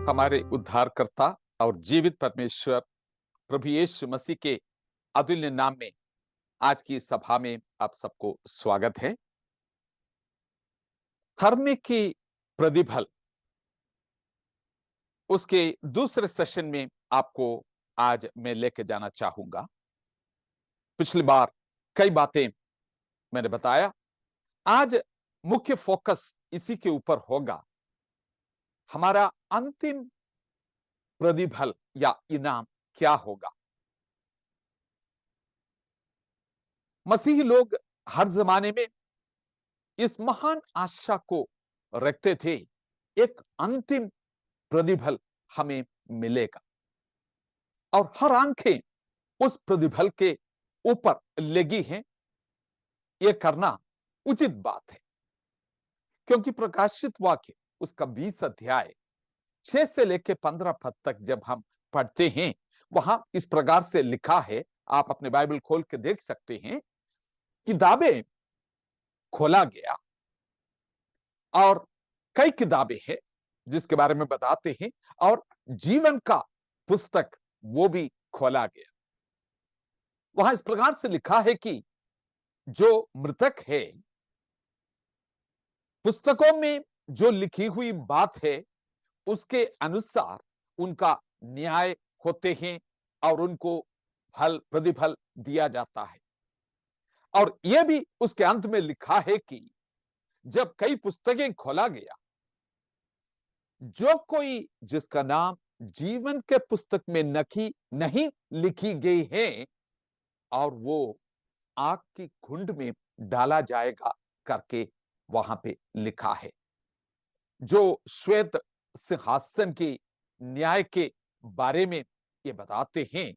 हमारे उद्धारकर्ता और जीवित परमेश्वर प्रभु यीशु मसीह के अतुल्य नाम में आज की सभा में आप सबको स्वागत है। धर्म की प्रतिफल उसके दूसरे सेशन में आपको आज मैं लेके जाना चाहूंगा। पिछली बार कई बातें मैंने बताया, आज मुख्य फोकस इसी के ऊपर होगा। हमारा अंतिम प्रतिफल या इनाम क्या होगा। मसीही लोग हर जमाने में इस महान आशा को रखते थे, एक अंतिम प्रतिफल हमें मिलेगा और हर आंखें उस प्रतिफल के ऊपर लगी हैं। यह करना उचित बात है, क्योंकि प्रकाशित वाक्य उसका 20 अध्याय 6 से लेकर 15 पद तक जब हम पढ़ते हैं, वहां इस प्रकार से लिखा है। आप अपने बाइबल खोल के देख सकते हैं। किताबें खोला गया और कई किताबें हैं जिसके बारे में बताते हैं, और जीवन का पुस्तक वो भी खोला गया। वहां इस प्रकार से लिखा है कि जो मृतक है, पुस्तकों में जो लिखी हुई बात है उसके अनुसार उनका न्याय होते हैं और उनको फल प्रतिफल दिया जाता है। और यह भी उसके अंत में लिखा है कि जब कई पुस्तकें खोला गया, जो कोई जिसका नाम जीवन के पुस्तक में नहीं लिखी गई है, और वो आग की घुंड में डाला जाएगा करके वहां पे लिखा है। जो श्वेत सिंहासन की न्याय के बारे में ये बताते हैं,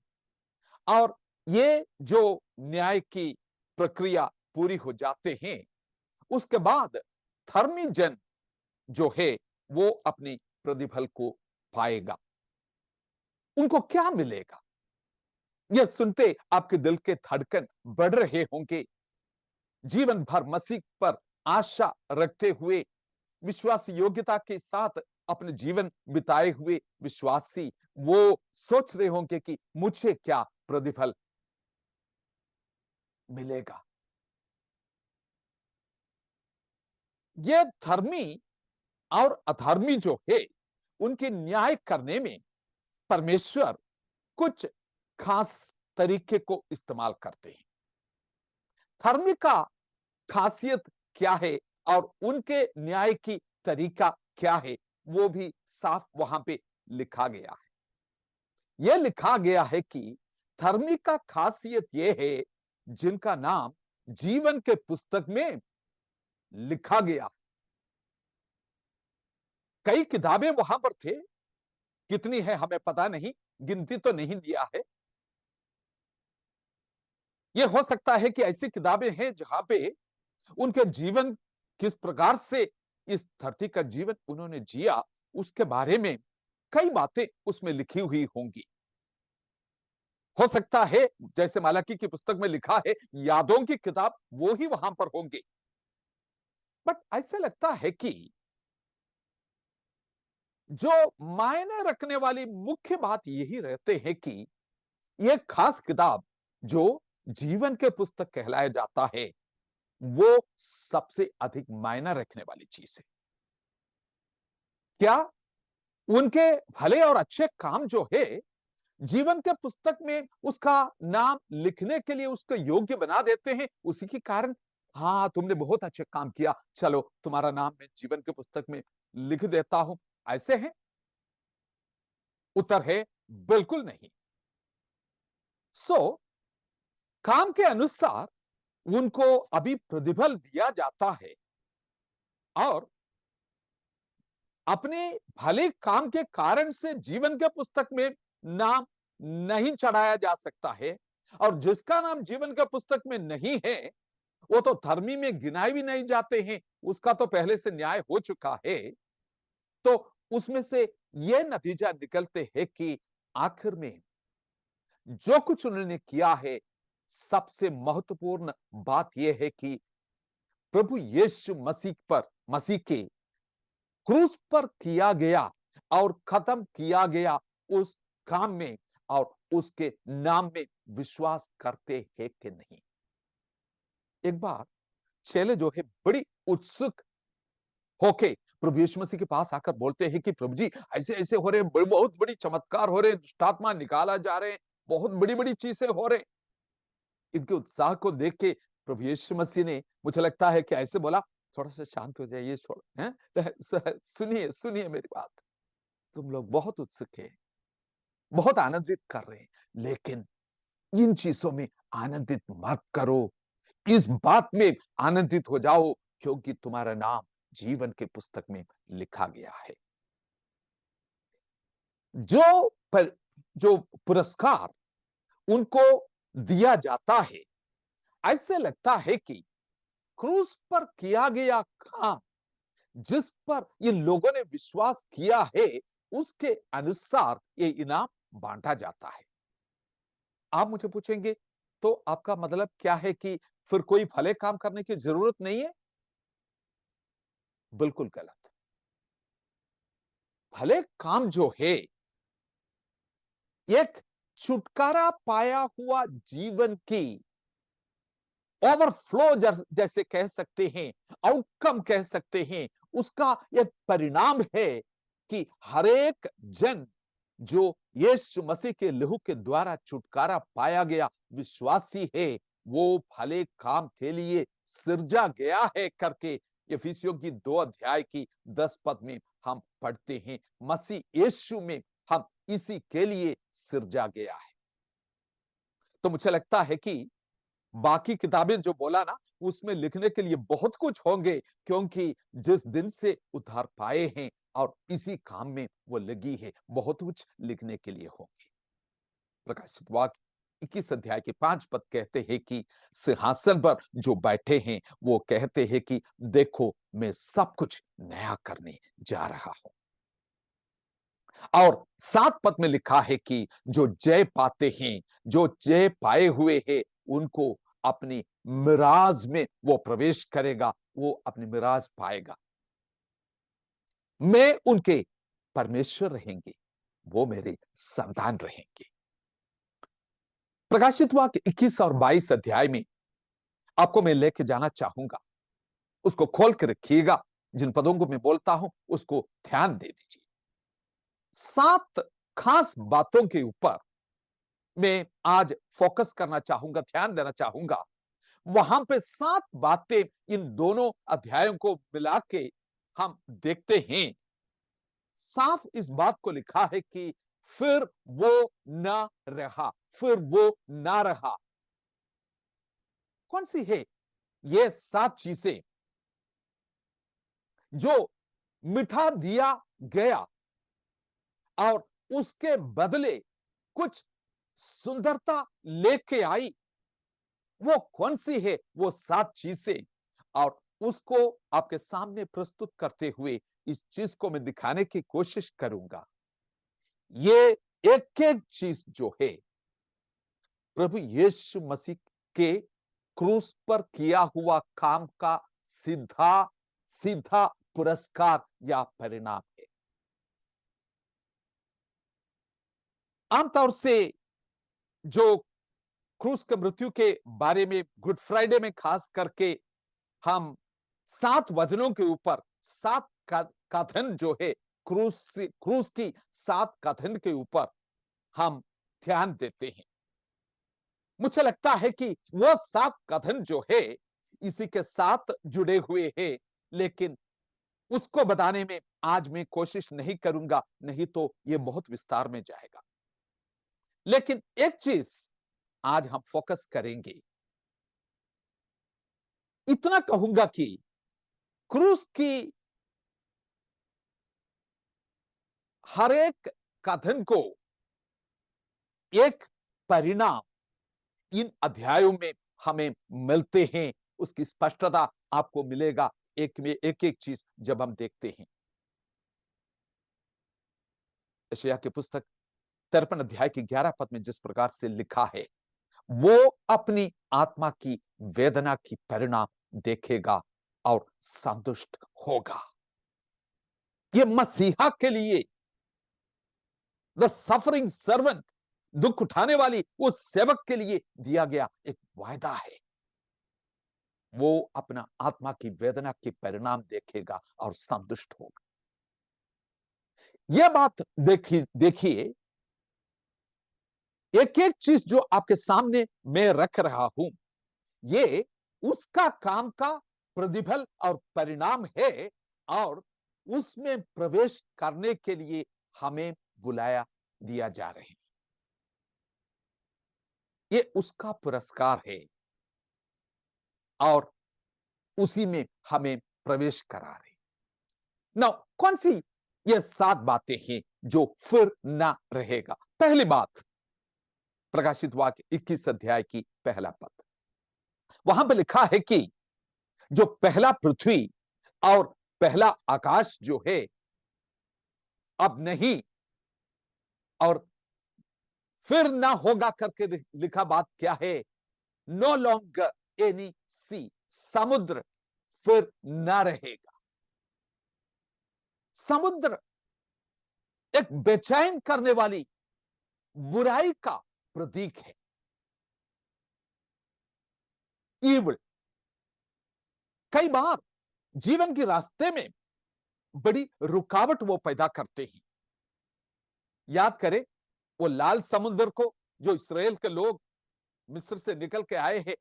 और ये जो न्याय की प्रक्रिया पूरी हो जाते हैं, उसके बाद धर्मी जन जो है वो अपनी प्रतिफल को पाएगा। उनको क्या मिलेगा, यह सुनते आपके दिल के धड़कन बढ़ रहे होंगे। जीवन भर मसीह पर आशा रखते हुए, विश्वास योग्यता के साथ अपने जीवन बिताए हुए विश्वासी वो सोच रहे होंगे कि मुझे क्या प्रतिफल मिलेगा। यह धर्मी और अधर्मी जो है, उनके न्याय करने में परमेश्वर कुछ खास तरीके को इस्तेमाल करते हैं। धर्मी का खासियत क्या है और उनके न्याय की तरीका क्या है, वो भी साफ वहां पे लिखा गया है। यह लिखा गया है कि धर्मी का खासियत यह है जिनका नाम जीवन के पुस्तक में लिखा गया। कई किताबें वहां पर थे, कितनी है हमें पता नहीं, गिनती तो नहीं दिया है। यह हो सकता है कि ऐसी किताबें हैं जहां पे उनके जीवन किस प्रकार से इस धरती का जीवन उन्होंने जिया, उसके बारे में कई बातें उसमें लिखी हुई होंगी। हो सकता है जैसे मालाकी की पुस्तक में लिखा है, यादों की किताब वो ही वहां पर होंगे। बट ऐसा लगता है कि जो मायने रखने वाली मुख्य बात यही रहते हैं कि यह खास किताब जो जीवन के पुस्तक कहलाया जाता है, वो सबसे अधिक मायना रखने वाली चीज है। क्या उनके भले और अच्छे काम जो है जीवन के पुस्तक में उसका नाम लिखने के लिए उसको योग्य बना देते हैं, उसी के कारण हाँ तुमने बहुत अच्छे काम किया, चलो तुम्हारा नाम मैं जीवन के पुस्तक में लिख देता हूं, ऐसे है? उत्तर है बिल्कुल नहीं। काम के अनुसार उनको अभी प्रतिफल दिया जाता है, और अपने भले काम के कारण से जीवन के पुस्तक में नाम नहीं चढ़ाया जा सकता है। और जिसका नाम जीवन के पुस्तक में नहीं है, वो तो धर्मी में गिनाए भी नहीं जाते हैं, उसका तो पहले से न्याय हो चुका है। तो उसमें से यह नतीजा निकलते हैं कि आखिर में जो कुछ उन्होंने किया है, सबसे महत्वपूर्ण बात यह है कि प्रभु यीशु मसीह के क्रूस पर किया गया और खत्म किया गया उस काम में और उसके नाम में विश्वास करते हैं कि नहीं। एक बार चेले जो है बड़ी उत्सुक होके प्रभु यीशु मसीह के पास आकर बोलते हैं कि प्रभु जी ऐसे ऐसे हो रहे हैं, बहुत बड़ी चमत्कार हो रहे हैं, दुष्टात्मा निकाला जा रहे हैं, बहुत बड़ी बड़ी चीजें हो रहे हैं। इनके उत्साह को देख के प्रभु यीशु मसीह ने, मुझे लगता है कि ऐसे बोला, थोड़ा सा शांत हो जाइए, छोड़ हैं, सुनिए सुनिए मेरी बात। तुम लोग बहुत उत्सुक है, बहुत आनंदित कर रहे हैं, लेकिन इन चीजों में आनंदित मत करो। इस बात में आनंदित हो जाओ क्योंकि तुम्हारा नाम जीवन के पुस्तक में लिखा गया है। जो पुरस्कार उनको दिया जाता है, ऐसे लगता है कि क्रूस पर किया गया काम जिस पर ये लोगों ने विश्वास किया है, उसके अनुसार ये इनाम बांटा जाता है। आप मुझे पूछेंगे तो आपका मतलब क्या है कि फिर कोई भले काम करने की जरूरत नहीं है? बिल्कुल गलत। भले काम जो है एक छुटकारा पाया हुआ जीवन की ओवरफ्लो जैसे कह सकते हैं, आउटकम कह सकते हैं, उसका एक परिणाम है कि हरेक जन जो यीशु मसीह के लहू के द्वारा छुटकारा पाया गया विश्वासी है, वो भले काम के लिए सिरजा गया है करके इफिसियों की 2 अध्याय की 10 पद में हम पढ़ते हैं। मसीह यीशु में हम इसी के लिए सिरजा गया है। तो मुझे लगता है कि बाकी किताबें जो बोला ना, उसमें लिखने के लिए बहुत कुछ होंगे, क्योंकि जिस दिन से उद्धार पाए हैं और इसी काम में वो लगी है, बहुत कुछ लिखने के लिए होंगे। प्रकाशित वाक्य 21 अध्याय के 5 पद कहते हैं कि सिंहासन पर जो बैठे हैं वो कहते हैं कि देखो मैं सब कुछ नया करने जा रहा हूं। और 7 पद में लिखा है कि जो जय पाते हैं, जो जय पाए हुए हैं, उनको अपनी मिराज में वो प्रवेश करेगा, वो अपनी मिराज पाएगा। मैं उनके परमेश्वर रहेंगे, वो मेरे संतान रहेंगे। प्रकाशित वाक्य 21 और 22 अध्याय में आपको मैं लेके जाना चाहूंगा, उसको खोल के रखिएगा। जिन पदों को मैं बोलता हूं उसको ध्यान दे दीजिए। 7 खास बातों के ऊपर मैं आज फोकस करना चाहूंगा, ध्यान देना चाहूंगा। वहां पे 7 बातें इन दोनों अध्यायों को मिला के हम देखते हैं। साफ इस बात को लिखा है कि फिर वो ना रहा, फिर वो ना रहा। कौन सी है ये 7 चीजें जो मिठा दिया गया और उसके बदले कुछ सुंदरता लेके आई? वो कौन सी है वो 7 चीजें? और उसको आपके सामने प्रस्तुत करते हुए इस चीज को मैं दिखाने की कोशिश करूंगा। ये एक एक चीज जो है प्रभु यीशु मसीह के क्रूस पर किया हुआ काम का सीधा सीधा पुरस्कार या परिणाम है। आमतौर से जो क्रूस के मृत्यु के बारे में गुड फ्राइडे में खास करके हम 7 वचनों के ऊपर 7 कथन जो है क्रूस की 7 कथन के ऊपर हम ध्यान देते हैं। मुझे लगता है कि वह 7 कथन जो है इसी के साथ जुड़े हुए हैं, लेकिन उसको बताने में आज मैं कोशिश नहीं करूंगा, नहीं तो यह बहुत विस्तार में जाएगा। लेकिन एक चीज आज हम फोकस करेंगे। इतना कहूंगा कि क्रूस की हर एक कथन को एक परिणाम इन अध्यायों में हमें मिलते हैं। उसकी स्पष्टता आपको मिलेगा एक में एक एक चीज जब हम देखते हैं। यशायाह की पुस्तक 53 अध्याय की 11 पद में जिस प्रकार से लिखा है, वो अपनी आत्मा की वेदना की परिणाम देखेगा और संतुष्ट होगा। ये मसीहा के लिए द सफरिंग सर्वेंट, दुख उठाने वाली उस सेवक के लिए दिया गया एक वायदा है। वो अपना आत्मा की वेदना के परिणाम देखेगा और संतुष्ट होगा। यह बात देखिए, एक एक चीज जो आपके सामने मैं रख रहा हूं, ये उसका काम का प्रतिफल और परिणाम है, और उसमें प्रवेश करने के लिए हमें बुलाया दिया जा रहे हैं। ये उसका पुरस्कार है और उसी में हमें प्रवेश करा रहे। नाउ कौन सी ये 7 बातें हैं जो फिर ना रहेगा? पहली बात, प्रकाशित वाक्य 21 अध्याय की पहला पद, वहां पर लिखा है कि जो पहला पृथ्वी और पहला आकाश जो है अब नहीं, और फिर ना होगा करके लिखा बात क्या है? नो लॉन्गर एनी सी, समुद्र फिर ना रहेगा। समुद्र एक बेचैन करने वाली बुराई का प्रतीक है। ईवल कई बार जीवन के रास्ते में बड़ी रुकावट वो पैदा करते हैं। याद करें वो लाल समुद्र को, जो इस्राएल के लोग मिस्र से निकल के आए हैं,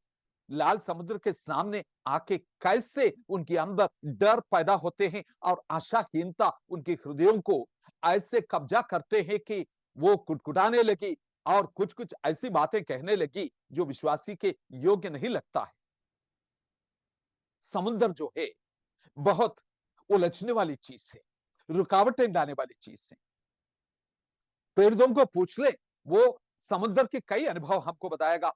लाल समुद्र के सामने आके कैसे उनके अंदर डर पैदा होते हैं और आशाहीनता उनके हृदयों को ऐसे कब्जा करते हैं कि वो कुटकुटाने लगी और कुछ कुछ ऐसी बातें कहने लगी जो विश्वासी के योग्य नहीं लगता है। समुद्र जो है बहुत उलझने वाली चीज है, रुकावटें डालने वाली चीज है। प्रेरितों को पूछ ले, वो समुद्र के कई अनुभव हमको बताएगा।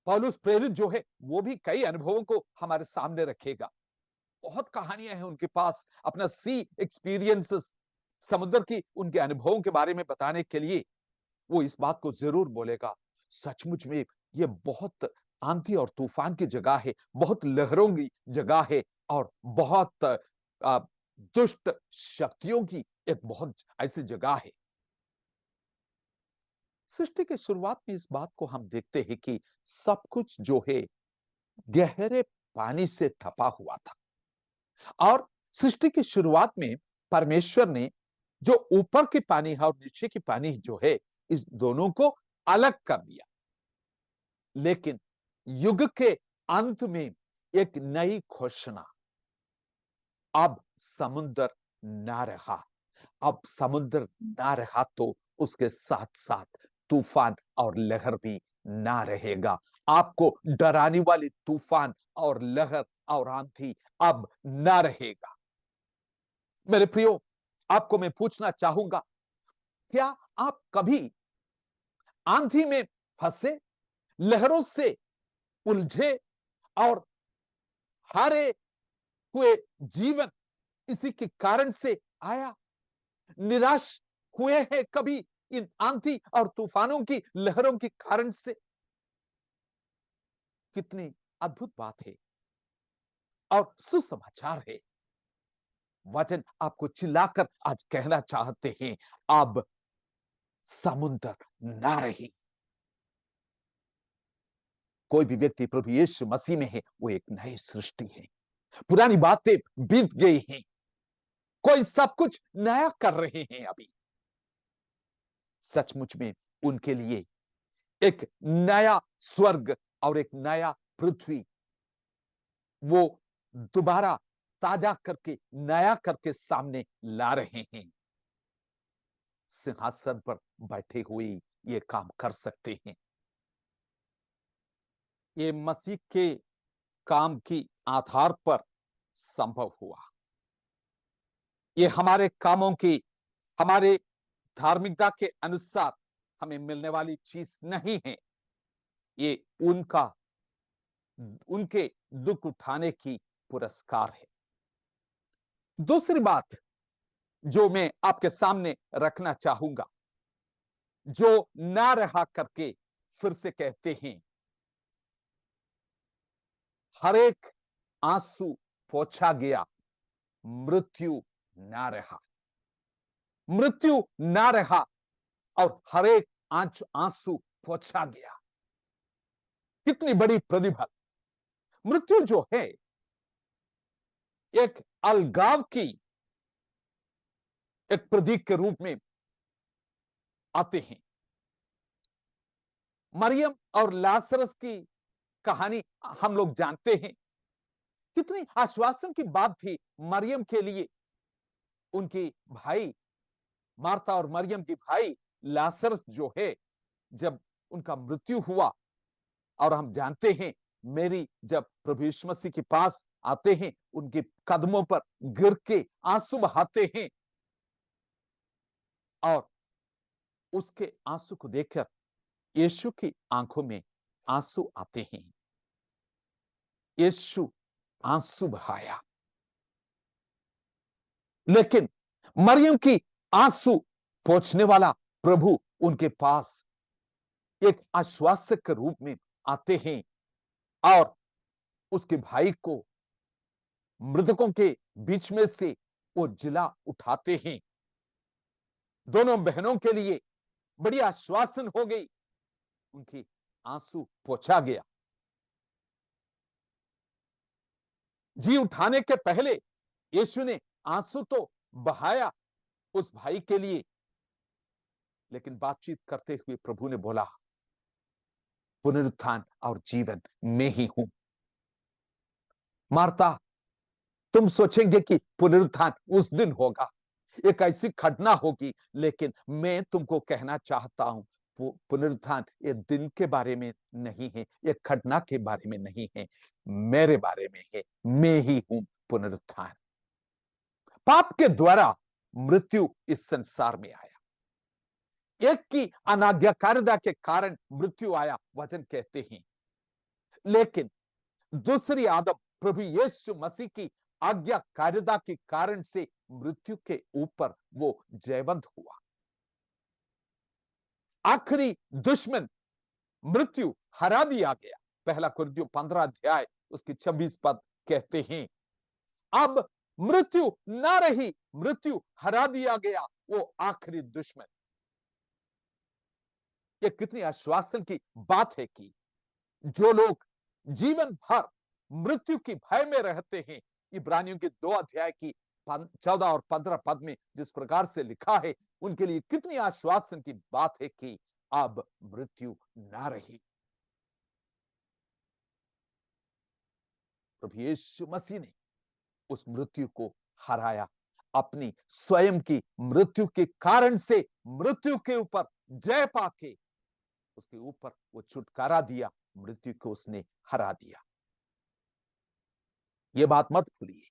पौलुस प्रेरित जो है वो भी कई अनुभवों को हमारे सामने रखेगा। बहुत कहानियां हैं उनके पास, अपना सी एक्सपीरियंसेस, समुद्र की उनके अनुभवों के बारे में बताने के लिए वो इस बात को जरूर बोलेगा, सचमुच में ये बहुत आंधी और तूफान की जगह है, बहुत लहरों की जगह है, और बहुत दुष्ट शक्तियों की एक बहुत ऐसी जगह है। सृष्टि की शुरुआत में इस बात को हम देखते हैं कि सब कुछ जो है गहरे पानी से ठपा हुआ था, और सृष्टि की शुरुआत में परमेश्वर ने जो ऊपर की पानी है और नीचे की पानी जो है, इस दोनों को अलग कर दिया। लेकिन युग के अंत में एक नई घोषणा, अब समुद्र ना रहा। अब समुद्र ना रहा तो उसके साथ साथ तूफान और लहर भी ना रहेगा। आपको डराने वाली तूफान और लहर और आंधी अब ना रहेगा। मेरे प्रियो, आपको मैं पूछना चाहूंगा, क्या आप कभी आंधी में फंसे, लहरों से उलझे और हारे हुए जीवन इसी के कारण से आया? निराश हुए हैं कभी इन आंधी और तूफानों की लहरों के कारण से? कितनी अद्भुत बात है और सुसमाचार है। वचन आपको चिल्लाकर आज कहना चाहते हैं, अब समुद्र ना रही। कोई भी व्यक्ति प्रभु यीशु मसीह में है, वो एक नई सृष्टि है। पुरानी बातें बीत गई हैं, कोई सब कुछ नया कर रहे हैं अभी। सचमुच में उनके लिए एक नया स्वर्ग और एक नया पृथ्वी वो दोबारा ताजा करके, नया करके सामने ला रहे हैं। सिंहासन पर बैठे हुए ये काम कर सकते हैं। ये मसीह के काम की आधार पर संभव हुआ। ये हमारे कामों की, हमारे धार्मिकता के अनुसार हमें मिलने वाली चीज नहीं है। ये उनका, उनके दुख उठाने की पुरस्कार है। दूसरी बात जो मैं आपके सामने रखना चाहूंगा, जो ना रहा करके फिर से कहते हैं, हर एक आंसू पोंछा गया, मृत्यु ना रहा। मृत्यु ना रहा और हर एक आंसू पोंछा गया। कितनी बड़ी प्रतिभा। मृत्यु जो है एक अलगाव की एक प्रतीक के रूप में आते हैं। मरियम और लाजरस की कहानी हम लोग जानते हैं। कितनी आश्वासन की बात थी मरियम के लिए। उनकी भाई मार्था और मरियम की भाई लाजरस जो है, जब उनका मृत्यु हुआ, और हम जानते हैं मेरी जब प्रभु यीशु मसीह के पास आते हैं, उनके कदमों पर गिर के आंसू बहाते हैं, और उसके आंसू को देखकर यीशु की आंखों में आंसू आते हैं। यीशु आंसू बहाया, लेकिन मरियम की आंसू पोंछने वाला प्रभु उनके पास एक आश्वासक के रूप में आते हैं और उसके भाई को मृतकों के बीच में से वो जिला उठाते हैं। दोनों बहनों के लिए बड़ी आश्वासन हो गई, उनकी आंसू पोंछा गया। जी उठाने के पहले यीशु ने आंसू तो बहाया उस भाई के लिए, लेकिन बातचीत करते हुए प्रभु ने बोला, पुनरुत्थान और जीवन मैं ही हूं। मार्ता, तुम सोचेंगे कि पुनरुत्थान उस दिन होगा, एक ऐसी घटना होगी, लेकिन मैं तुमको कहना चाहता हूं पुनरुत्थान ये दिन के बारे में नहीं है, ये घटना के बारे में नहीं है, मेरे बारे में है। मैं ही हूं पुनरुत्थान। पाप के द्वारा मृत्यु इस संसार में आया, एक की अनाज्ञाकारिता के कारण मृत्यु आया, वचन कहते हैं। लेकिन दूसरी आदम प्रभु यीशु मसीह की आज्ञाकारिता के कारण से मृत्यु के ऊपर वो जयवंत हुआ। आखिरी दुश्मन मृत्यु हरा दिया गया। पहला कुरिन्थियों 15 अध्याय उसकी 26 पद कहते हैं, अब मृत्यु ना रही, मृत्यु हरा दिया गया वो आखिरी दुश्मन। ये कितनी आश्वासन की बात है कि जो लोग जीवन भर मृत्यु की भय में रहते हैं, इब्रानियों के 2 अध्याय की 14 और 15 पद में जिस प्रकार से लिखा है, उनके लिए कितनी आश्वासन की बात है कि अब मृत्यु ना रही। प्रभु यीशु मसीह ने उस मृत्यु को हराया। अपनी स्वयं की मृत्यु के कारण से मृत्यु के ऊपर जय पाके उसके ऊपर वो छुटकारा दिया, मृत्यु को उसने हरा दिया। ये बात मत भूलिए,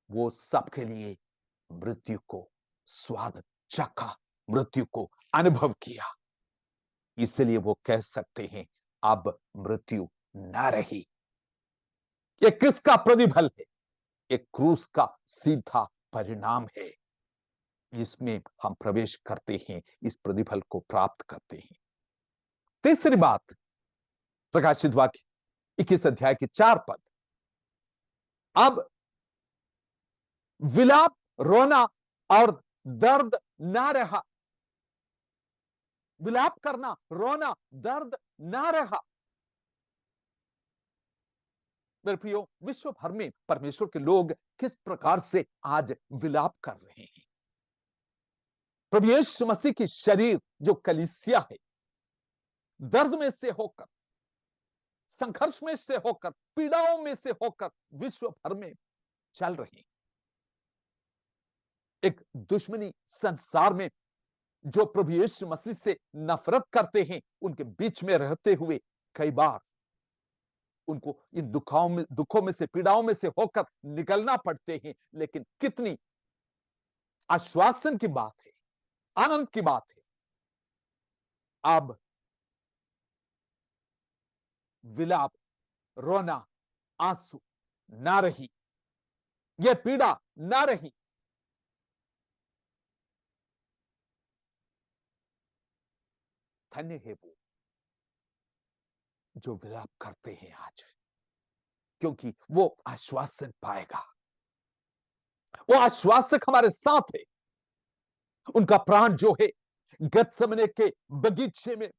वो सबके लिए मृत्यु को स्वाद चखा, मृत्यु को अनुभव किया, इसलिए वो कह सकते हैं अब मृत्यु ना रही। ये किसका प्रतिफल है? एक क्रूस का सीधा परिणाम है। इसमें हम प्रवेश करते हैं, इस प्रतिफल को प्राप्त करते हैं। तीसरी बात, प्रकाशित वाक्य 21 अध्याय के 4 पद, अब विलाप, रोना और दर्द ना रहा। विलाप करना, रोना, दर्द ना रहा। मेरे प्रियो, विश्व भर में परमेश्वर के लोग किस प्रकार से आज विलाप कर रहे हैं। प्रभु यीशु मसीह की शरीर जो कलीसिया है, दर्द में से होकर, संघर्ष में से होकर, पीड़ाओं में से होकर विश्व भर में चल रही है। एक दुश्मनी संसार में जो प्रभु यीशु मसीह से नफरत करते हैं, उनके बीच में रहते हुए कई बार उनको इन दुखों में से, पीड़ाओं में से होकर निकलना पड़ते हैं। लेकिन कितनी आश्वासन की बात है, आनंद की बात है, अब विलाप, रोना, आंसू ना रही, यह पीड़ा ना रही। धन्य है वो जो विलाप करते हैं आज, क्योंकि वो आश्वासन पाएगा। वो आश्वासक हमारे साथ है। उनका प्राण जो है गत्समने के बगीचे में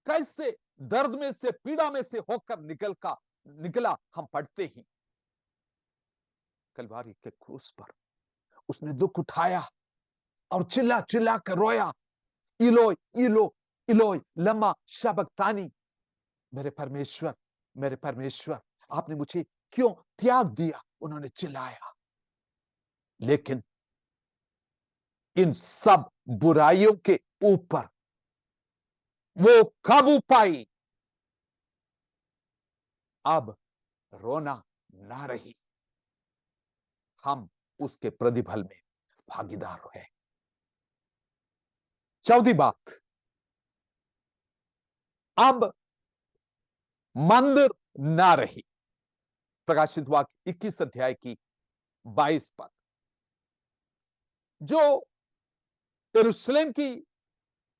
कैसे दर्द में से, पीड़ा में से होकर निकला हम पढ़ते हैं। कलवारी के क्रूस पर उसने दुख उठाया और चिल्ला चिल्ला कर रोया, इलोय इलो इलोय लम्मा शबक्तानी, मेरे परमेश्वर, मेरे परमेश्वर, आपने मुझे क्यों त्याग दिया, उन्होंने चिल्लाया। लेकिन इन सब बुराइयों के ऊपर वो काबू पाई। अब रोना ना रही, हम उसके प्रतिफल में भागीदार हुए। चौथी बात, अब मंदिर ना रही। प्रकाशित वाक्य 21 अध्याय की 22 पद। जो यरूशलेम की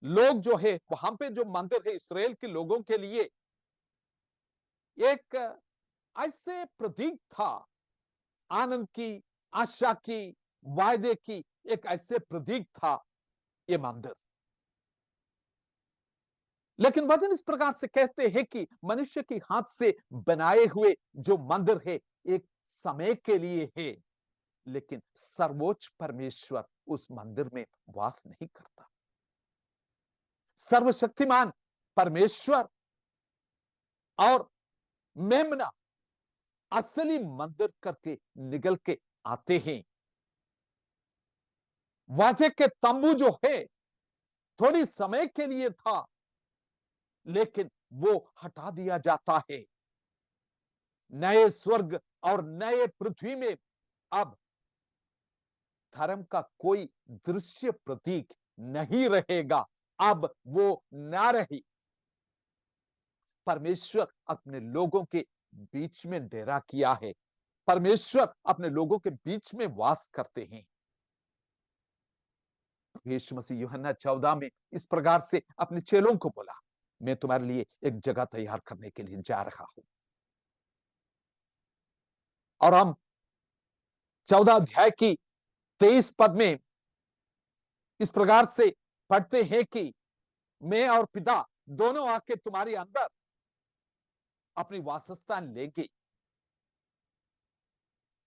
लोग जो है, वहां पे जो मंदिर है इस्राएल के लोगों के लिए एक ऐसे प्रतीक था, आनंद की, आशा की, वायदे की, एक ऐसे प्रतीक था ये मंदिर। लेकिन वचन इस प्रकार से कहते हैं कि मनुष्य के हाथ से बनाए हुए जो मंदिर है एक समय के लिए है, लेकिन सर्वोच्च परमेश्वर उस मंदिर में वास नहीं करता। सर्वशक्तिमान परमेश्वर और मेमना असली मंदिर करके निकल के आते हैं। वाजे के तंबू जो है थोड़ी समय के लिए था, लेकिन वो हटा दिया जाता है। नए स्वर्ग और नए पृथ्वी में अब धर्म का कोई दृश्य प्रतीक नहीं रहेगा, अब वो ना रही। परमेश्वर अपने लोगों के बीच में डेरा किया है, परमेश्वर अपने लोगों के बीच में वास करते हैं। यीशु मसीह यूहन्ना 14 में इस प्रकार से अपने चेलों को बोला, मैं तुम्हारे लिए एक जगह तैयार करने के लिए जा रहा हूं। और हम 14 अध्याय की 23 पद में इस प्रकार से पढ़ते हैं कि मैं और पिता दोनों आके तुम्हारे अंदर अपनी वासस्थान लेंगे।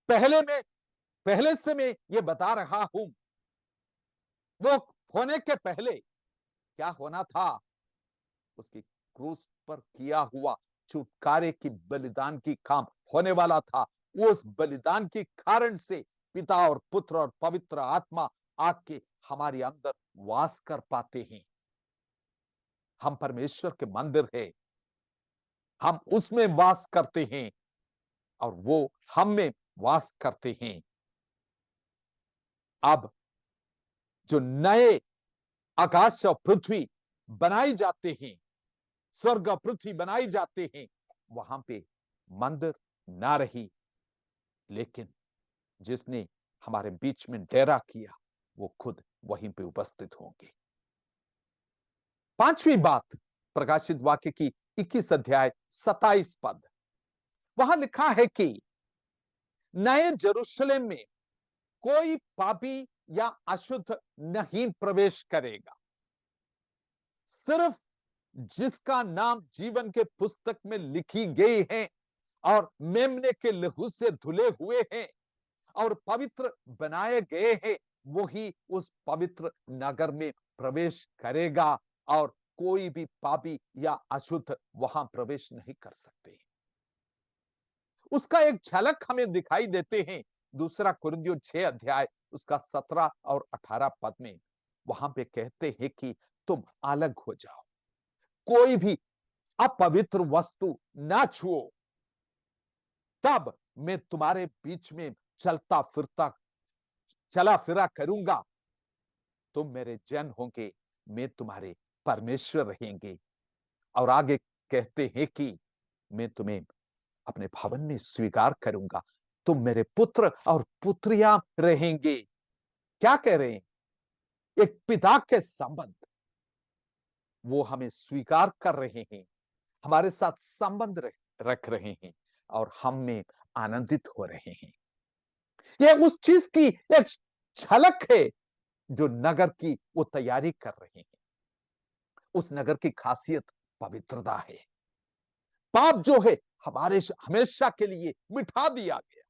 पहले से मैं ये बता रहा हूं, वो होने के पहले क्या होना था, उसकी क्रूस पर किया हुआ छुटकारे की बलिदान की काम होने वाला था। उस बलिदान के कारण से पिता और पुत्र और पवित्र आत्मा आके हमारे अंदर वास कर पाते हैं। हम परमेश्वर के मंदिर है, हम उसमें वास करते हैं और वो हम में वास करते हैं। अब जो नए आकाश और पृथ्वी बनाई जाते हैं, स्वर्ग और पृथ्वी बनाई जाते हैं, वहां पे मंदिर ना रही, लेकिन जिसने हमारे बीच में डेरा किया वो खुद वहीं पे उपस्थित होंगे। पांचवी बात, प्रकाशित वाक्य की 21 अध्याय 27 पद, वहां लिखा है कि नए यरूशलेम में कोई पापी या अशुद्ध नहीं प्रवेश करेगा, सिर्फ जिसका नाम जीवन के पुस्तक में लिखी गई है और मेमने के लहू से धुले हुए हैं और पवित्र बनाए गए हैं, वही उस पवित्र नगर में प्रवेश करेगा और कोई भी पापी या अशुद्ध वहां प्रवेश नहीं कर सकते। उसका एक झलक हमें दिखाई देते हैं दूसरा कुरिन्थियों 6 अध्याय उसका 17 और 18 पद में। वहां पे कहते हैं कि तुम अलग हो जाओ, कोई भी अपवित्र वस्तु ना छुओ, तब मैं तुम्हारे बीच में चला फिरा करूंगा, तुम मेरे जन होंगे, मैं तुम्हारे परमेश्वर रहेंगे। और आगे कहते हैं कि मैं तुम्हें अपने भवन में स्वीकार करूंगा, तुम मेरे पुत्र और पुत्रियां रहेंगे। क्या कह रहे हैं? एक पिता के संबंध वो हमें स्वीकार कर रहे हैं, हमारे साथ संबंध रख रहे हैं और हम में आनंदित हो रहे हैं। यह उस चीज की एक झलक है जो नगर की वो तैयारी कर रहे हैं, उस नगर की खासियत पवित्रता है। पाप जो है हमारे हमेशा के लिए मिटा दिया गया।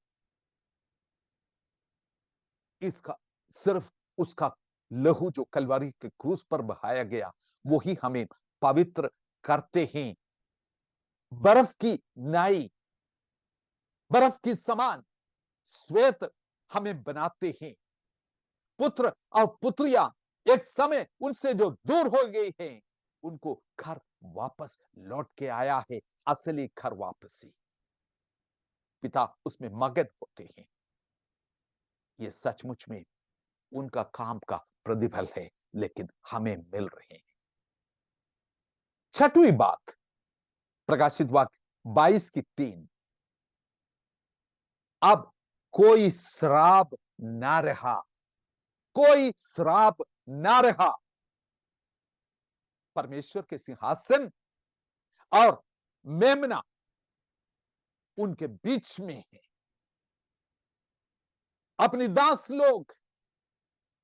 इसका सिर्फ उसका लहू जो कलवरी के क्रूस पर बहाया गया, वो ही हमें पवित्र करते हैं। बर्फ की नाई, बर्फ की समान श्वेत हमें बनाते हैं। पुत्र और पुत्रियां एक समय उनसे जो दूर हो गई हैं, उनको घर वापस लौट के आया है, असली घर वापसी। पिता उसमें मगन होते हैं। ये सचमुच में उनका काम का प्रतिफल है, लेकिन हमें मिल रहे हैं। छठवीं बात, प्रकाशित वाक्य 22:3, अब कोई श्राप ना रहा, कोई श्राप ना रहा। परमेश्वर के सिंहासन और मेमना उनके बीच में है। अपनी दास लोग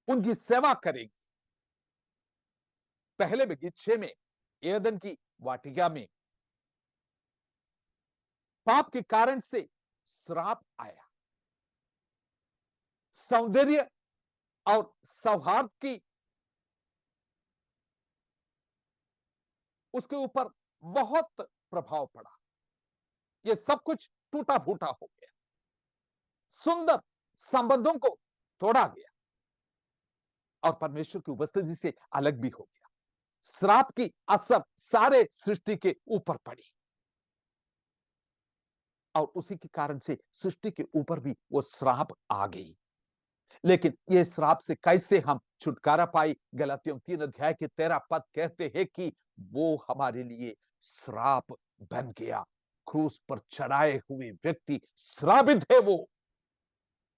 उनकी सेवा करेंगे। पहले बगीचे में, एदन की वाटिका में पाप के कारण से श्राप आया। सौंदर्य और सौहार्द की उसके ऊपर बहुत प्रभाव पड़ा। यह सब कुछ टूटा फूटा हो गया, सुंदर संबंधों को तोड़ा गया और परमेश्वर की उपस्थिति से अलग भी हो गया। श्राप की असर सारे सृष्टि के ऊपर पड़ी और उसी के कारण से सृष्टि के ऊपर भी वो श्राप आ गई। लेकिन ये श्राप से कैसे हम छुटकारा पाई? गलातियों 3:13 कहते हैं कि वो हमारे लिए श्राप बन गया। क्रूस पर चढ़ाए हुए व्यक्ति श्रापित है वो।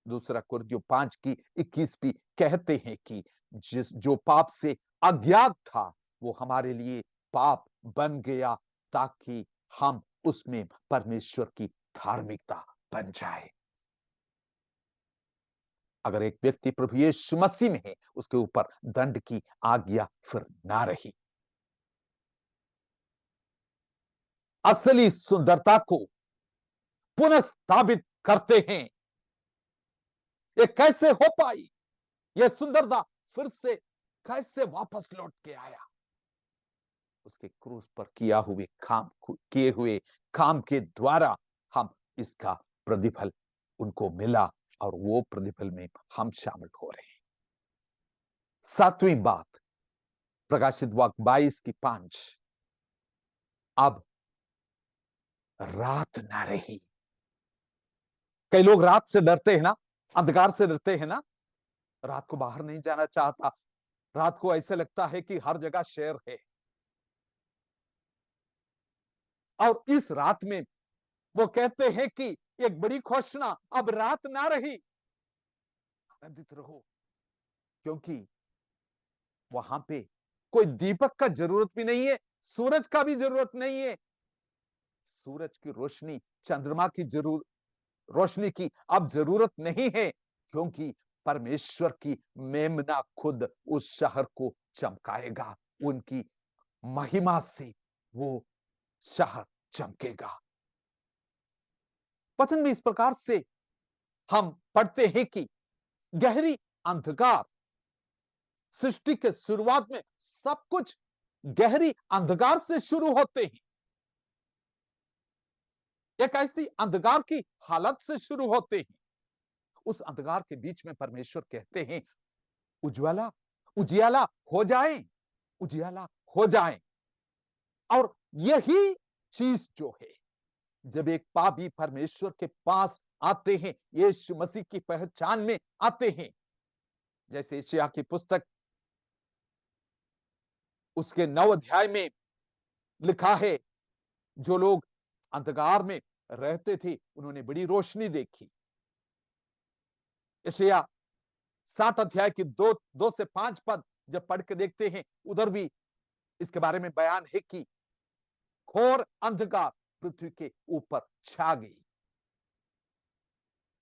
दूसरा कुरिन्थियों 5:21 भी कहते हैं कि जो पाप से अज्ञात था वो हमारे लिए पाप बन गया, ताकि हम उसमें परमेश्वर की धार्मिकता बन जाए। अगर एक व्यक्ति प्रभु यीशु मसीह में है, उसके ऊपर दंड की आज्ञा फिर ना रही। असली सुंदरता को पुनः स्थापित करते हैं। ये कैसे हो पाई? यह सुंदरता फिर से कैसे वापस लौट के आया? उसके क्रूस पर किए हुए काम के द्वारा हम इसका प्रतिफल उनको मिला और वो प्रतिफल में हम शामिल हो रहे हैं। सातवीं बात, प्रकाशित वाक्य 22:5, अब रात ना रही। कई लोग रात से डरते हैं ना, अंधकार से डरते हैं ना, रात को बाहर नहीं जाना चाहता। रात को ऐसे लगता है कि हर जगह शेर है। और इस रात में वो कहते हैं कि एक बड़ी घोषणा, अब रात ना रही, आनंदित रहो, क्योंकि वहां पे कोई दीपक का जरूरत भी नहीं है, सूरज का भी जरूरत नहीं है। सूरज की रोशनी, चंद्रमा की रोशनी की अब जरूरत नहीं है, क्योंकि परमेश्वर की मेमना खुद उस शहर को चमकाएगा। उनकी महिमा से वो शहर चमकेगा। वचन में इस प्रकार से हम पढ़ते हैं कि गहरी अंधकार, सृष्टि के शुरुआत में सब कुछ गहरी अंधकार से शुरू होते हैं। एक ऐसी अंधकार की हालत से शुरू होते हैं। उस अंधकार के बीच में परमेश्वर कहते हैं, उज्ज्वला उजियाला हो जाए, उजियाला हो जाए। और यही चीज जो है, जब एक पापी परमेश्वर के पास आते हैं, यीशु मसीह की पहचान में आते हैं, जैसे यशायाह की पुस्तक उसके 9 अध्याय में लिखा है, जो लोग अंधकार में रहते थे उन्होंने बड़ी रोशनी देखी। यशायाह 7 अध्याय की 2 से 5 पद जब पढ़ के देखते हैं, उधर भी इसके बारे में बयान है कि घोर अंधकार पृथ्वी के ऊपर छा गई।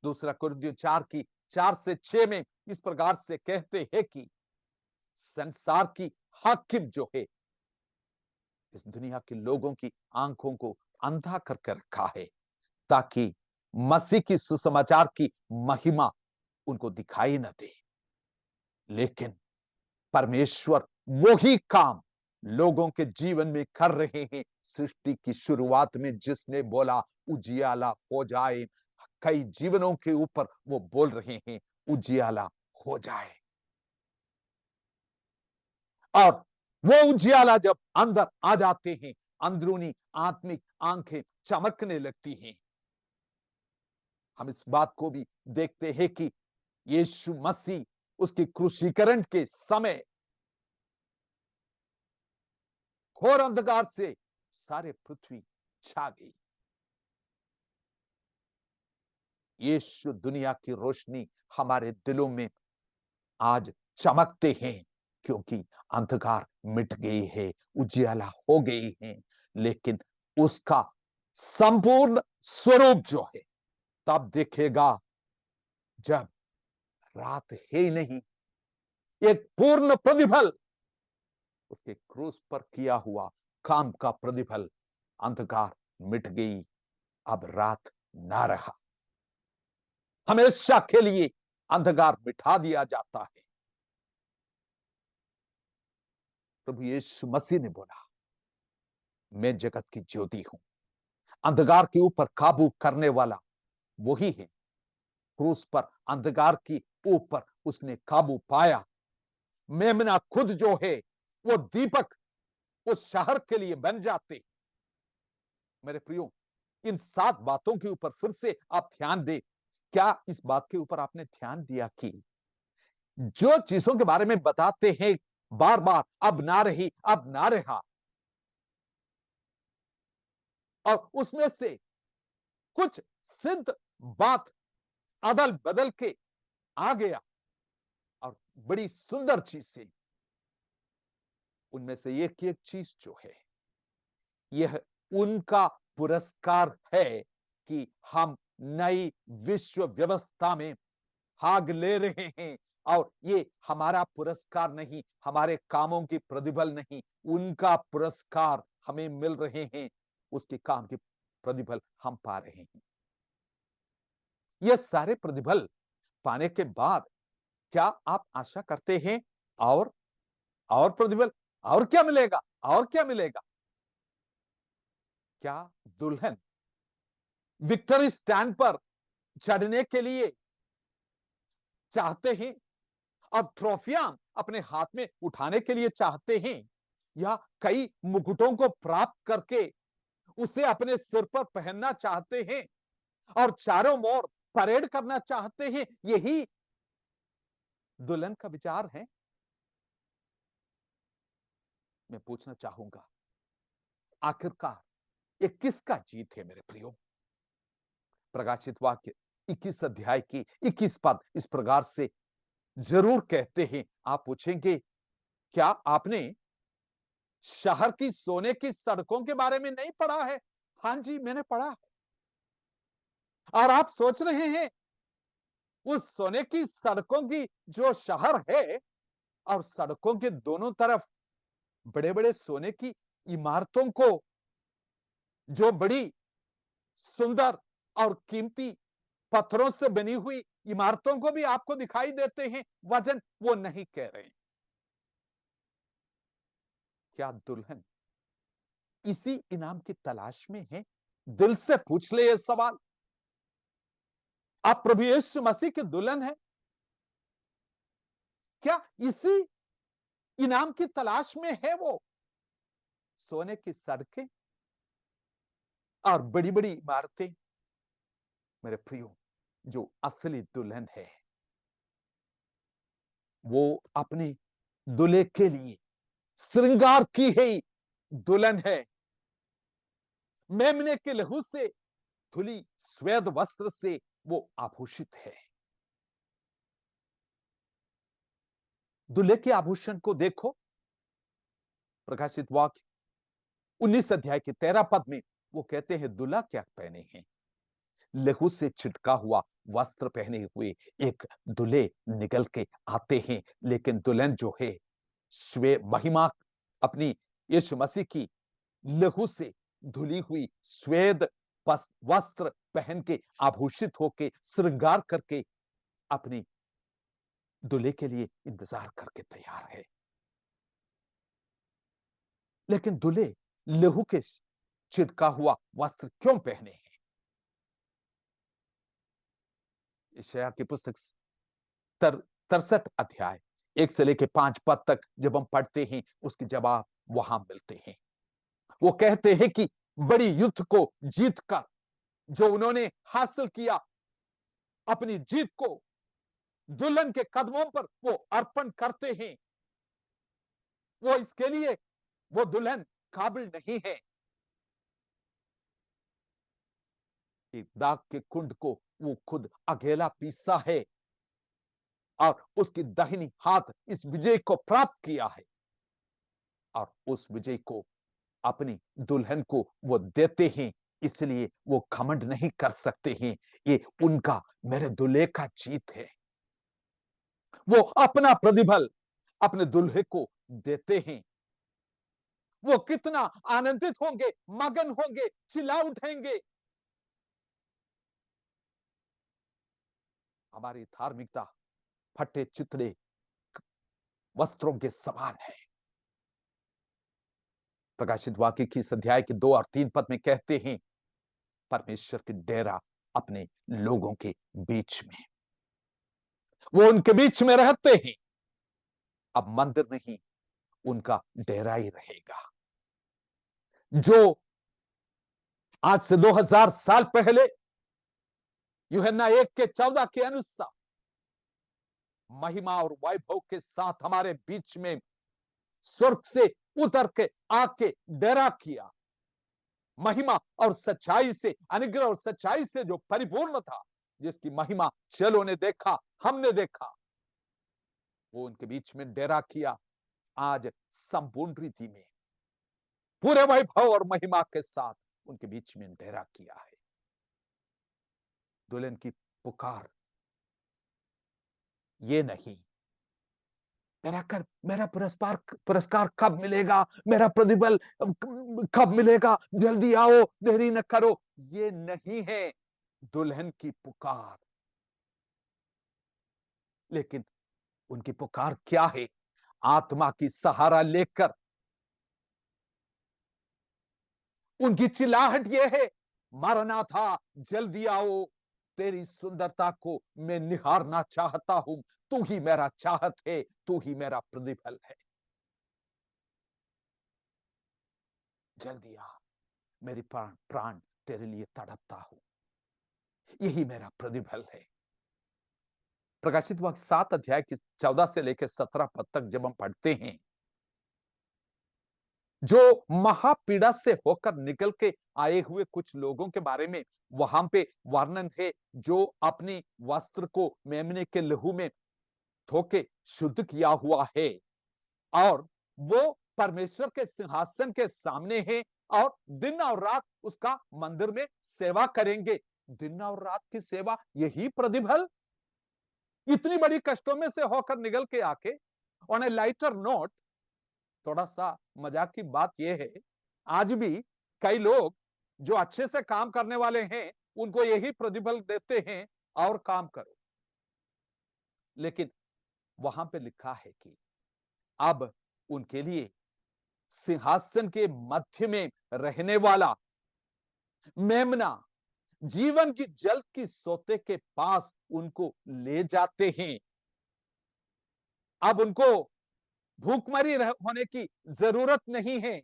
दूसरा कुरिन्थियों 4 की 4 से 6 में इस प्रकार से कहते हैं कि संसार की हाकिम जो है, इस दुनिया के लोगों की आंखों को अंधा करके रखा है, ताकि मसीह की सुसमाचार की महिमा उनको दिखाई न दे। लेकिन परमेश्वर वही काम लोगों के जीवन में कर रहे हैं। सृष्टि की शुरुआत में जिसने बोला उजियाला हो जाए, कई जीवनों के ऊपर वो बोल रहे हैं उजियाला हो जाए। और वो उजियाला जब अंदर आ जाते हैं, अंदरूनी आत्मिक आंखें चमकने लगती हैं। हम इस बात को भी देखते हैं कि यीशु मसीह उसके क्रूसीकरण के समय घोर अंधकार से सारे पृथ्वी छा गई। यीशु दुनिया की रोशनी हमारे दिलों में आज चमकते हैं, क्योंकि अंधकार मिट गई है, उजियाला हो गई है। लेकिन उसका संपूर्ण स्वरूप जो है तब दिखेगा जब रात है ही नहीं, एक पूर्ण प्रतिफल उसके क्रूस पर किया हुआ काम का प्रतिफल। अंधकार मिट गई, अब रात ना रहा, हमेशा के लिए अंधकार मिटा दिया जाता है। प्रभु यीशु मसीह ने बोला, मैं जगत की ज्योति हूं। अंधकार के ऊपर काबू करने वाला वही है। क्रूस पर अंधकार की ऊपर उसने काबू पाया। मेमना खुद जो है वो दीपक उस शहर के लिए बन जाते। मेरे प्रियो, इन 7 बातों के ऊपर फिर से आप ध्यान दें। क्या इस बात के ऊपर आपने ध्यान दिया कि जो चीजों के बारे में बताते हैं बार बार, अब ना रही, अब ना रहा, और उसमें से कुछ सिद्ध बात अदल बदल के आ गया, और बड़ी सुंदर चीज से उनमें से एक चीज जो है, यह उनका पुरस्कार है कि हम नई विश्व व्यवस्था में भाग ले रहे हैं। और ये हमारा पुरस्कार नहीं, हमारे कामों की प्रतिफल नहीं, उनका पुरस्कार हमें मिल रहे हैं, उसके काम के प्रतिफल हम पा रहे हैं। ये सारे प्रतिफल पाने के बाद क्या आप आशा करते हैं और प्रतिफल, और क्या मिलेगा, और क्या मिलेगा? क्या दुल्हन विक्ट्री स्टैंड पर चढ़ने के लिए चाहते हैं और ट्रॉफियां अपने हाथ में उठाने के लिए चाहते हैं, या कई मुकुटों को प्राप्त करके उसे अपने सिर पर पहनना चाहते हैं और चारों ओर परेड करना चाहते हैं? यही दुल्हन का विचार है। मैं पूछना चाहूंगा, आखिरकार ये किसका जीत है मेरे प्रियो? प्रकाशित वाक्य 21 अध्याय की 21 पद इस प्रकार से जरूर कहते हैं। आप पूछेंगे, क्या आपने शहर की सोने की सड़कों के बारे में नहीं पढ़ा है? हां जी, मैंने पढ़ा है। और आप सोच रहे हैं उस सोने की सड़कों की जो शहर है, और सड़कों के दोनों तरफ बड़े बड़े सोने की इमारतों को, जो बड़ी सुंदर और कीमती पत्थरों से बनी हुई इमारतों को भी आपको दिखाई देते हैं, वजन वो नहीं कह रहे हैं। क्या दुल्हन इसी इनाम की तलाश में है? दिल से पूछ ले ये सवाल। आप प्रभु यीशु मसीह की दुल्हन है, क्या इसी इनाम की तलाश में है वो? सोने की सड़कें और बड़ी बड़ी इमारतें? मेरे प्रियो, जो असली दुल्हन है वो अपने दूल्हे के लिए श्रृंगार की है दुल्हन है। मेमने के लहू से धुली श्वेत वस्त्र से वो आभूषित है। दूल्हे के आभूषण को देखो। प्रकाशित वाक्य 19 अध्याय के 13 पद में वो कहते हैं, दूल्हा क्या पहने हैं? लहू से छिटका हुआ वस्त्र पहने हुए एक दूल्हे निकल के आते हैं, लेकिन दुल्हन जो है महिमा अपनी यीशु मसीह की लहू से धुली हुई श्वेत वस्त्र पहन के आभूषित होके श्रृंगार करके अपनी दूल्हे के लिए इंतजार करके तैयार है। लेकिन दूल्हे लहू के छिड़का हुआ वस्त्र क्यों पहने हैं? यशायाह की पुस्तक 63 अध्याय 1 से लेकर 5 पद तक जब हम पढ़ते हैं, उसके जवाब वहां मिलते हैं। वो कहते हैं कि बड़ी युद्ध को जीतकर जो उन्होंने हासिल किया, अपनी जीत को दुल्हन के कदमों पर वो अर्पण करते हैं। वो इसके लिए वो दुल्हन काबिल नहीं है। एक दाग के कुंड को वो खुद अकेला पीसा है और उसकी दाहिनी हाथ इस विजय को प्राप्त किया है, और उस विजय को अपनी दुल्हन को वो देते हैं। इसलिए वो घमंड नहीं कर सकते हैं। ये उनका, मेरे दूल्हे का जीत है। वो अपना प्रतिफल अपने दूल्हे को देते हैं। वो कितना आनंदित होंगे, मगन होंगे, चिल्ला उठेंगे। हमारी धार्मिकता फटे चितड़े वस्त्रों के समान है। प्रकाशित वाक्य की इस अध्याय के 2 और 3 पद में कहते हैं, परमेश्वर की डेरा अपने लोगों के बीच में, वो उनके बीच में रहते हैं। अब मंदिर नहीं, उनका डेरा ही रहेगा। जो आज से 2000 साल पहले यूहन्ना 1 के 14 के अनुसार महिमा और वैभव के साथ हमारे बीच में स्वर्ग से उतर के आके डेरा किया, महिमा और सच्चाई से, अनुग्रह और सच्चाई से जो परिपूर्ण था, जिसकी महिमा चेलों ने देखा, हमने देखा, वो उनके बीच में डेरा किया। आज संपूर्ण रीति में पूरे वैभव और महिमा के साथ उनके बीच में डेरा किया है। दुल्हन की पुकार ये नहीं, मेरा पुरस्कार कब मिलेगा, मेरा प्रतिफल कब मिलेगा, जल्दी आओ, देरी न करो, ये नहीं है दुल्हन की पुकार। लेकिन उनकी पुकार क्या है? आत्मा की सहारा लेकर उनकी चिल्लाहट यह है, मरनाथा जल्दी आओ, तेरी सुंदरता को मैं निहारना चाहता हूं, तू ही मेरा चाहत है, तू ही मेरा प्रतिफल है। जल्दी आ, मेरी प्राण तेरे लिए तड़पता हूं, यही मेरा प्रतिफल है। प्रकाशित वाक्य 7 अध्याय की 14 से लेकर 17 पद तक जब हम पढ़ते हैं, जो महापीड़ा से होकर निकल के आए हुए कुछ लोगों के बारे में वहां पे वर्णन है, जो अपनी वस्त्र को मेमने के लहू में धोके शुद्ध किया हुआ है, और वो परमेश्वर के सिंहासन के सामने है, और दिन और रात उसका मंदिर में सेवा करेंगे। दिन और रात की सेवा, यही प्रतिफल। इतनी बड़ी कष्टों में से होकर निकल के आके, ऑन ए लाइटर नोट, थोड़ा सा मजाक की बात यह है, आज भी कई लोग जो अच्छे से काम करने वाले हैं, उनको यही प्रतिफल देते हैं, और काम करो। लेकिन वहां पे लिखा है कि अब उनके लिए सिंहासन के मध्य में रहने वाला मेमना जीवन की जल की सोते के पास उनको ले जाते हैं। अब उनको भूखमरी होने की जरूरत नहीं है।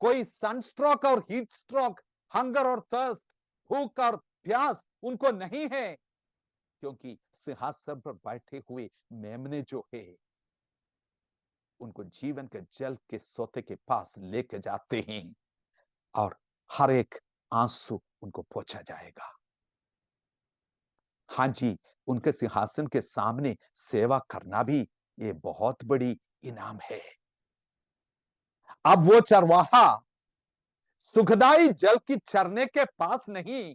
कोई सनस्ट्रोक और हीट स्ट्रोक, हंगर और थर्स्ट, भूख और प्यास उनको नहीं है, क्योंकि सिंहासन पर बैठे हुए मेमने जो है, उनको जीवन के जल के सोते के पास लेके जाते हैं, और हर एक आंसू उनको पोंछा जाएगा। हाँ जी, उनके सिंहासन के सामने सेवा करना भी ये बहुत बड़ी इनाम है। अब वो चरवाहा सुखदाई जल की चरने के पास नहीं,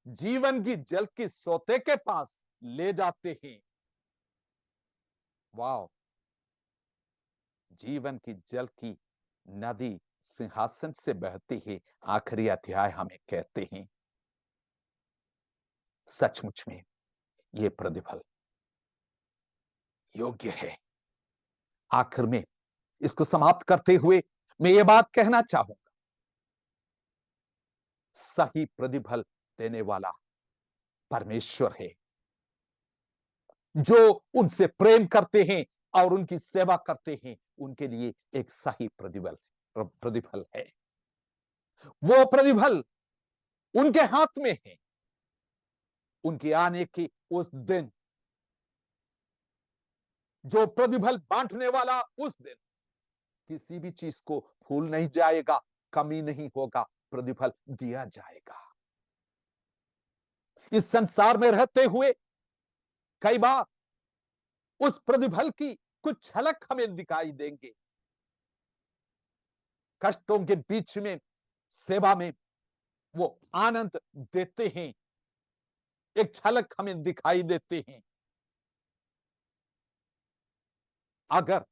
जीवन की जल की सोते के पास ले जाते हैं। वाह! जीवन की जल की नदी सिंहासन से बहती है, आखिरी अध्याय हमें कहते हैं। सचमुच में ये प्रतिफल योग्य है। आखिर में इसको समाप्त करते हुए मैं ये बात कहना चाहूंगा, सही प्रतिफल देने वाला परमेश्वर है, जो उनसे प्रेम करते हैं और उनकी सेवा करते हैं, उनके लिए एक सही प्रतिफल है। वो प्रतिफल उनके हाथ में है। उनके आने की उस दिन, जो प्रतिफल बांटने वाला उस दिन, किसी भी चीज को भूल नहीं जाएगा, कमी नहीं होगा, प्रतिफल दिया जाएगा। इस संसार में रहते हुए कई बार उस प्रतिफल की कुछ झलक हमें दिखाई देंगे। कष्टों के बीच में सेवा में वो आनंद देते हैं, एक झलक हमें दिखाई देते हैं। अगर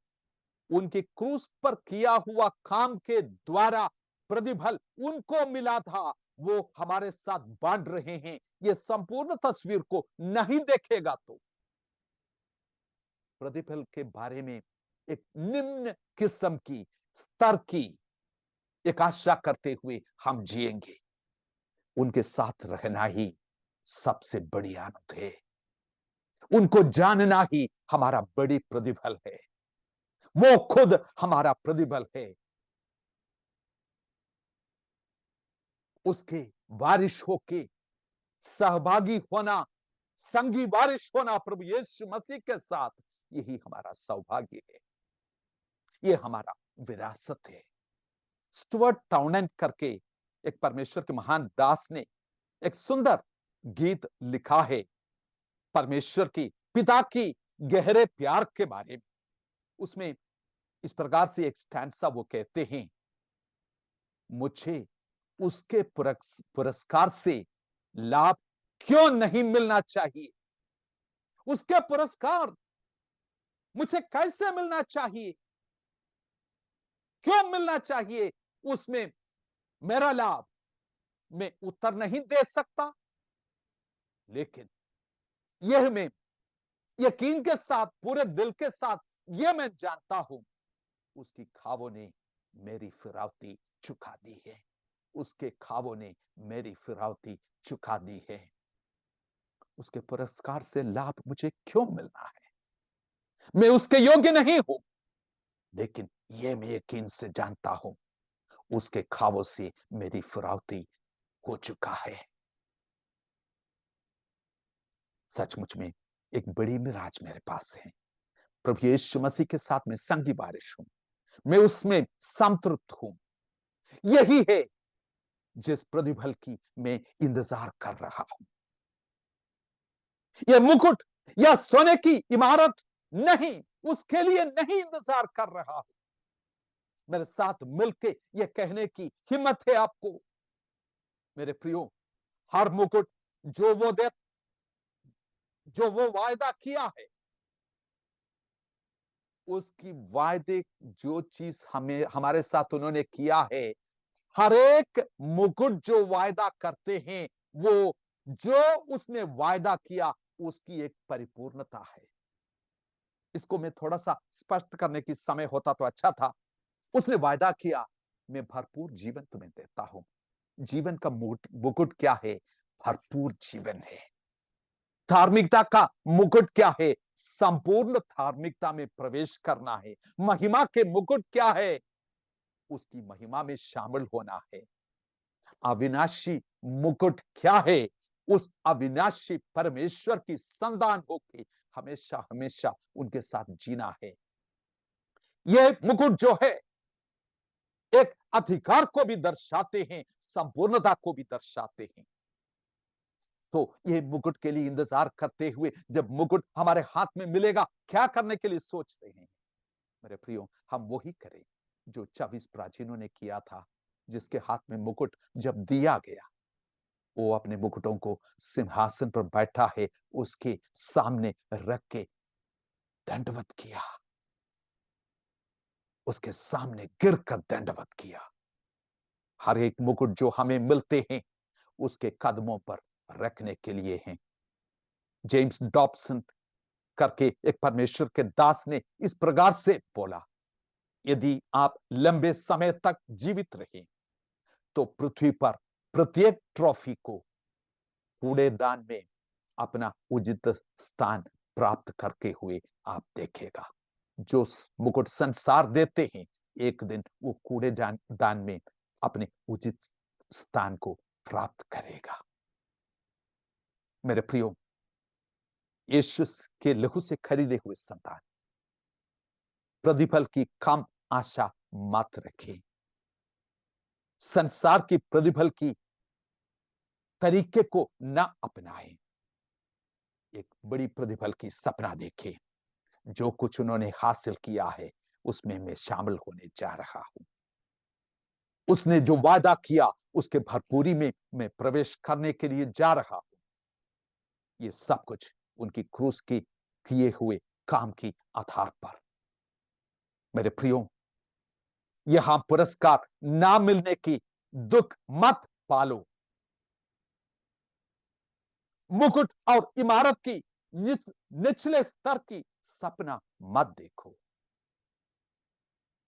उनके क्रूस पर किया हुआ काम के द्वारा प्रतिफल उनको मिला था, वो हमारे साथ बांट रहे हैं, ये संपूर्ण तस्वीर को नहीं देखेगा तो प्रतिफल के बारे में एक निम्न किस्म की स्तर की एक आशा करते हुए हम जिएंगे। उनके साथ रहना ही सबसे बड़ी आनंद है। उनको जानना ही हमारा बड़ी प्रतिफल है। वो खुद हमारा प्रतिफल है। उसके वारिश होके सहभागी होना, संगी वारिश होना प्रभु यीशु मसीह के साथ, यही हमारा सौभाग्य है, ये हमारा विरासत है। स्टुअर्ट टाउनएंड करके एक परमेश्वर के महान दास ने एक सुंदर गीत लिखा है, परमेश्वर की पिता की गहरे प्यार के बारे में। उसमें इस प्रकार से एक स्टैंजा वो कहते हैं, मुझे उसके पुरस्कार से लाभ क्यों नहीं मिलना चाहिए? उसके पुरस्कार मुझे कैसे मिलना चाहिए? क्यों मिलना चाहिए? उसमें मेरा लाभ मैं उत्तर नहीं दे सकता, लेकिन यह मैं यकीन के साथ, पूरे दिल के साथ यह मैं जानता हूं, उसकी खावों ने मेरी फिरौती चुका दी है। उसके खावों ने मेरी फिरौती चुका दी है। उसके पुरस्कार से लाभ मुझे क्यों मिलना है? मैं उसके योग्य नहीं हूं, लेकिन यह मैं यकीन से जानता हूं, उसके खावों से मेरी फिरौती हो चुका है। सचमुच में एक बड़ी मिराज मेरे पास है। प्रभु यीशु मसीह के साथ मैं संगी बारिश हूं, मैं उसमें संतृप्त हूं। यही है जिस प्रतिफल की मैं इंतजार कर रहा हूं। यह मुकुट या सोने की इमारत नहीं, उसके लिए नहीं इंतजार कर रहा हूं। मेरे साथ मिलके यह कहने की हिम्मत है आपको, मेरे प्रियो, हर मुकुट जो वो वायदा किया है, उसकी वायदे जो चीज हमें हमारे साथ उन्होंने किया है, हर एक मुकुट जो वायदा करते हैं, वो जो उसने वायदा किया उसकी एक परिपूर्णता है। इसको मैं थोड़ा सा स्पष्ट करने की समय होता तो अच्छा था। उसने वायदा किया, मैं भरपूर जीवन तुम्हें देता हूं। जीवन का मुकुट क्या है? भरपूर जीवन है। धार्मिकता का मुकुट क्या है? संपूर्ण धार्मिकता में प्रवेश करना है। महिमा के मुकुट क्या है? उसकी महिमा में शामिल होना है। अविनाशी मुकुट क्या है? उस अविनाशी परमेश्वर की संतान होकर हमेशा हमेशा उनके साथ जीना है। यह मुकुट जो है, एक अधिकार को भी दर्शाते हैं, संपूर्णता को भी दर्शाते हैं। तो ये मुकुट के लिए इंतजार करते हुए, जब मुकुट हमारे हाथ में मिलेगा, क्या करने के लिए सोच रहे हैं? मेरे प्रियो, हम वही करें जो 24 प्राचीनों ने किया था। जिसके हाथ में मुकुट जब दिया गया, वो अपने मुकुटों को सिंहासन पर बैठा है उसके सामने रख के दंडवत किया। उसके सामने गिरकर दंडवत किया। हर एक मुकुट जो हमें मिलते हैं उसके कदमों पर रखने के लिए हैं। जेम्स डॉबसन करके एक परमेश्वर के दास ने इस प्रकार से बोला, यदि आप लंबे समय तक जीवित रहे तो पृथ्वी पर प्रत्येक ट्रॉफी को कूड़ेदान में अपना उचित स्थान प्राप्त करके हुए आप देखेगा। जो मुकुट संसार देते हैं एक दिन वो कूड़ेदान में अपने उचित स्थान को प्राप्त करेगा। मेरे प्रियो, यीशु के लहू से खरीदे हुए संतान, प्रतिफल की कम आशा मत रखें। संसार की प्रतिफल की तरीके को न अपनाएं। एक बड़ी प्रतिफल की सपना देखें। जो कुछ उन्होंने हासिल किया है उसमें मैं शामिल होने जा रहा हूं। उसने जो वादा किया उसके भरपूरी में मैं प्रवेश करने के लिए जा रहा हूं। ये सब कुछ उनकी क्रूस की किए हुए काम की आधार पर। मेरे प्रियो, यहां पुरस्कार ना मिलने की दुख मत पालो। मुकुट और इमारत की निचले स्तर की सपना मत देखो।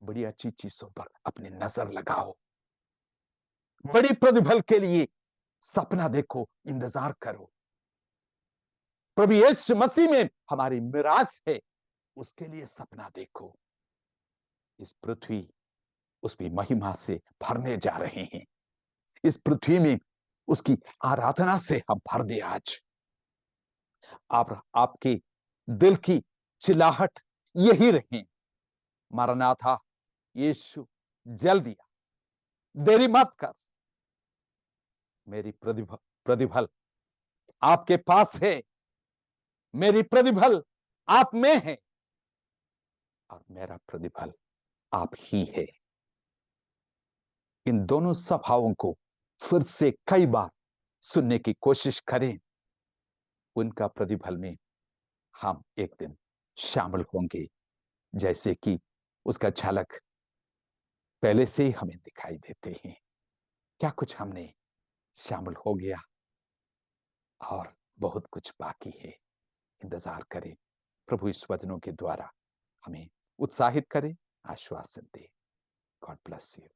बड़ी अच्छी चीजों पर अपनी नजर लगाओ। बड़ी प्रतिफल के लिए सपना देखो, इंतजार करो। प्रभु यीशु मसीह में हमारी मिराज है, उसके लिए सपना देखो। इस पृथ्वी उसकी महिमा से भरने जा रहे हैं। इस पृथ्वी में उसकी आराधना से हम भर दे। आज आप आपके दिल की चिल्लाहट यही रहे, मरनाथा यीशु जल्दी आ, देरी मत कर। मेरी प्रतिफल आपके पास है, मेरी प्रतिफल आप में है और मेरा प्रतिफल आप ही है। इन दोनों सभाओं को फिर से कई बार सुनने की कोशिश करें। उनका प्रतिफल में हम एक दिन शामिल होंगे, जैसे कि उसका झलक पहले से ही हमें दिखाई देते हैं। क्या कुछ हमने शामिल हो गया और बहुत कुछ बाकी है। इंतजार करें। प्रभु इस वचनों के द्वारा हमें उत्साहित करें, आश्वासन दे। God bless you.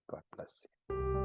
God bless you.